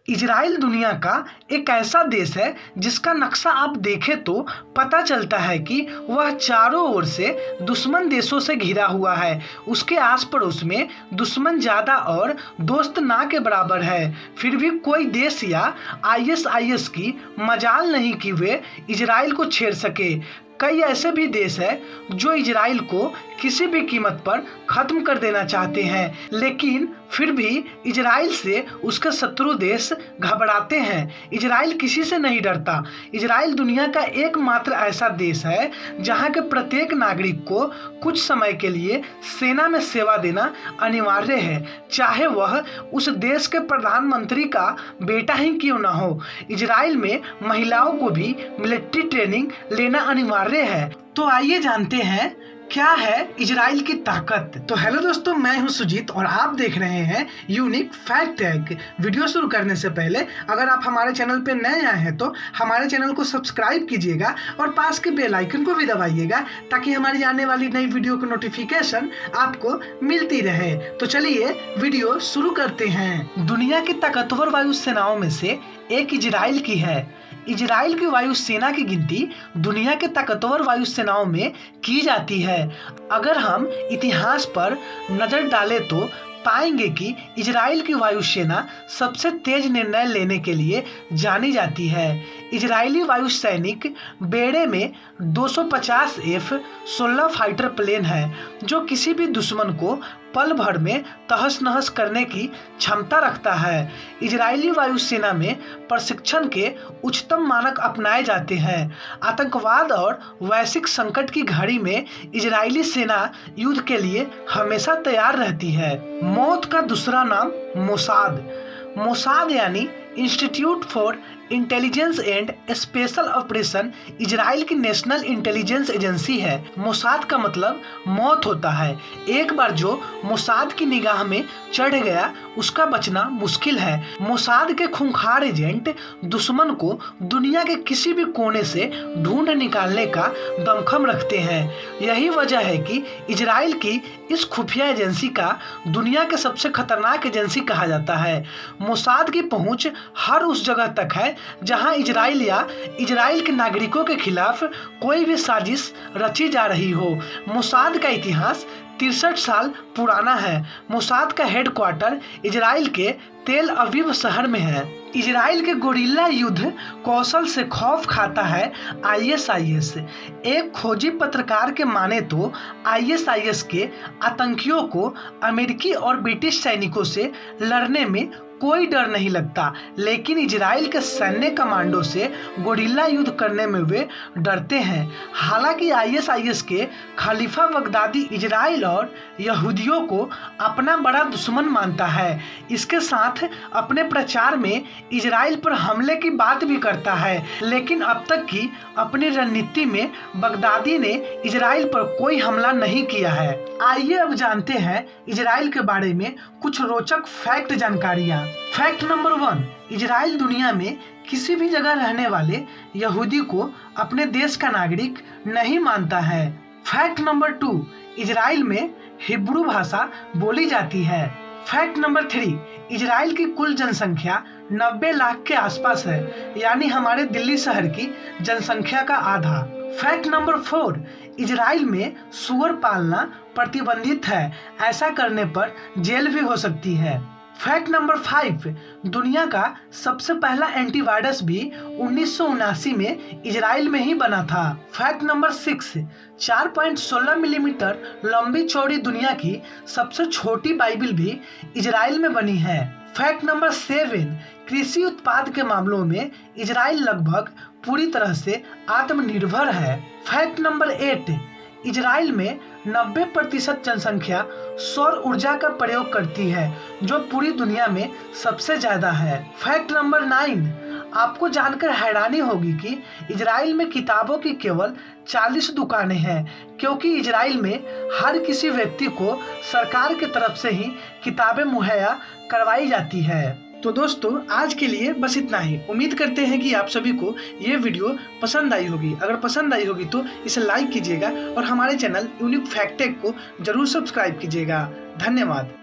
Israel दुनिया का एक ऐसा देश है जिसका नक्शा आप देखें तो पता चलता है कि वह चारों ओर से दुश्मन देशों से घिरा हुआ है। उसके आस पड़ोस में दुश्मन ज़्यादा और दोस्त ना के बराबर है। फिर भी कोई देश या आईएसआईएस की मजाल नहीं कि वे इजराइल को छेड़ सके। कई ऐसे भी देश हैं जो इजराइल को किसी भी कीमत पर ख़त्म कर देना चाहते हैं, लेकिन फिर भी इजराइल से उसके शत्रु देश घबराते हैं। इजराइल किसी से नहीं डरता। इजराइल दुनिया का एकमात्र ऐसा देश है जहां के प्रत्येक नागरिक को कुछ समय के लिए सेना में सेवा देना अनिवार्य है, चाहे वह उस देश के प्रधानमंत्री का बेटा ही क्यों ना हो। इजराइल में महिलाओं को भी मिलिट्री ट्रेनिंग लेना अनिवार्य है। तो आइए जानते हैं क्या है इजराइल की ताकत। तो हेलो दोस्तों, मैं हूं सुजीत और आप देख रहे हैं यूनिक फैक्ट टैग। वीडियो शुरू करने से पहले अगर आप हमारे चैनल पे नए आए हैं तो हमारे चैनल को सब्सक्राइब कीजिएगा और पास के बेल आइकन को भी दबाइएगा ताकि हमारी आने वाली नई वीडियो की नोटिफिकेशन आपको मिलती रहे। तो चलिए वीडियो शुरू करते हैं। दुनिया की ताकतवर वायुसेनाओं में से एक इजराइल की है। इजराइल की वायुसेना की गिनती दुनिया के ताकतवर वायुसेनाओं में की जाती है। अगर हम इतिहास पर नज़र डालें तो पाएंगे कि इजराइल की वायुसेना सबसे तेज निर्णय लेने के लिए जानी जाती है। इजरायली वायु सैनिक बेड़े में 250 F-16 फाइटर प्लेन है जो किसी भी दुश्मन को पल भर में तहस नहस करने की क्षमता रखता है। इजरायली वायुसेना में प्रशिक्षण के उच्चतम मानक अपनाए जाते हैं। आतंकवाद और वैश्विक संकट की घड़ी में इजरायली सेना युद्ध के लिए हमेशा तैयार रहती है। मौत का दूसरा नाम मोसाद। मोसाद यानी institute for intelligence and special operation Israel की नेशनल इंटेलिजेंस एजेंसी है। मोसाद का मतलब मौत होता है। एक बार जो मोसाद की निगाह में चढ़ गया उसका बचना मुश्किल है। मोसाद के खूंखार एजेंट दुश्मन को दुनिया के किसी भी कोने से ढूंढ निकालने का दमखम रखते हैं। यही वजह है कि इजराइल की इस खुफिया एजेंसी का दुनिया के सबसे खतरनाक एजेंसी कहा जाता है। मोसाद की पहुंच हर उस जगह तक है जहां इजराइल या इजराइल के नागरिकों के खिलाफ कोई भी साजिश रची जा रही हो। मोसाद का इतिहास 63 साल पुराना है। मोसाद का हेडक्वार्टर इजराइल के तेल अवीव शहर में है। इजराइल के गोरिल्ला युद्ध कौशल से खौफ खाता है आईएसआईएस। एक खोजी पत्रकार के माने तो आईएसआईएस के आतंकियों को अमेरिकी और ब्रिटिश सैनिकों से लड़ने में कोई डर नहीं लगता, लेकिन इजराइल के सैन्य कमांडो से गोरिल्ला युद्ध करने में वे डरते हैं। हालांकि आईएसआईएस के खलीफा बगदादी इजराइल और यहूदियों को अपना बड़ा दुश्मन मानता है। इसके साथ अपने प्रचार में इजराइल पर हमले की बात भी करता है, लेकिन अब तक की अपनी रणनीति में बगदादी ने इजराइल पर कोई हमला नहीं किया है। आइए अब जानते हैं इजराइल के बारे में कुछ रोचक फैक्ट जानकारियाँ। फैक्ट नंबर 1, इजराइल दुनिया में किसी भी जगह रहने वाले यहूदी को अपने देश का नागरिक नहीं मानता है। फैक्ट नंबर 2, इजराइल में हिब्रू भाषा बोली जाती है। फैक्ट नंबर 3, इजराइल की कुल जनसंख्या 90 लाख के आसपास है, यानी हमारे दिल्ली शहर की जनसंख्या का आधा। फैक्ट नंबर 4, इजराइल में सुअर पालना प्रतिबंधित है। ऐसा करने पर जेल भी हो सकती है। फैक्ट नंबर 5, दुनिया का सबसे पहला एंटीवायरस भी 1979 में इजराइल में ही बना था। फैक्ट नंबर 6, 4.16 मिलीमीटर लंबी चौड़ी दुनिया की सबसे छोटी बाइबिल भी इजराइल में बनी है। फैक्ट नंबर 7, कृषि उत्पाद के मामलों में इजराइल लगभग पूरी तरह से आत्मनिर्भर है। फैक्ट नंबर 8, इजराइल में 90% जनसंख्या सौर ऊर्जा का प्रयोग करती है, जो पूरी दुनिया में सबसे ज्यादा है। फैक्ट नंबर 9, आपको जानकर हैरानी होगी कि इजराइल में किताबों की केवल 40 दुकानें हैं, क्योंकि इजराइल में हर किसी व्यक्ति को सरकार की तरफ से ही किताबें मुहैया करवाई जाती है। तो दोस्तों आज के लिए बस इतना ही। उम्मीद करते हैं कि आप सभी को ये वीडियो पसंद आई होगी। अगर पसंद आई होगी तो इसे लाइक कीजिएगा और हमारे चैनल यूनिक फैक्ट टैग को जरूर सब्सक्राइब कीजिएगा। धन्यवाद।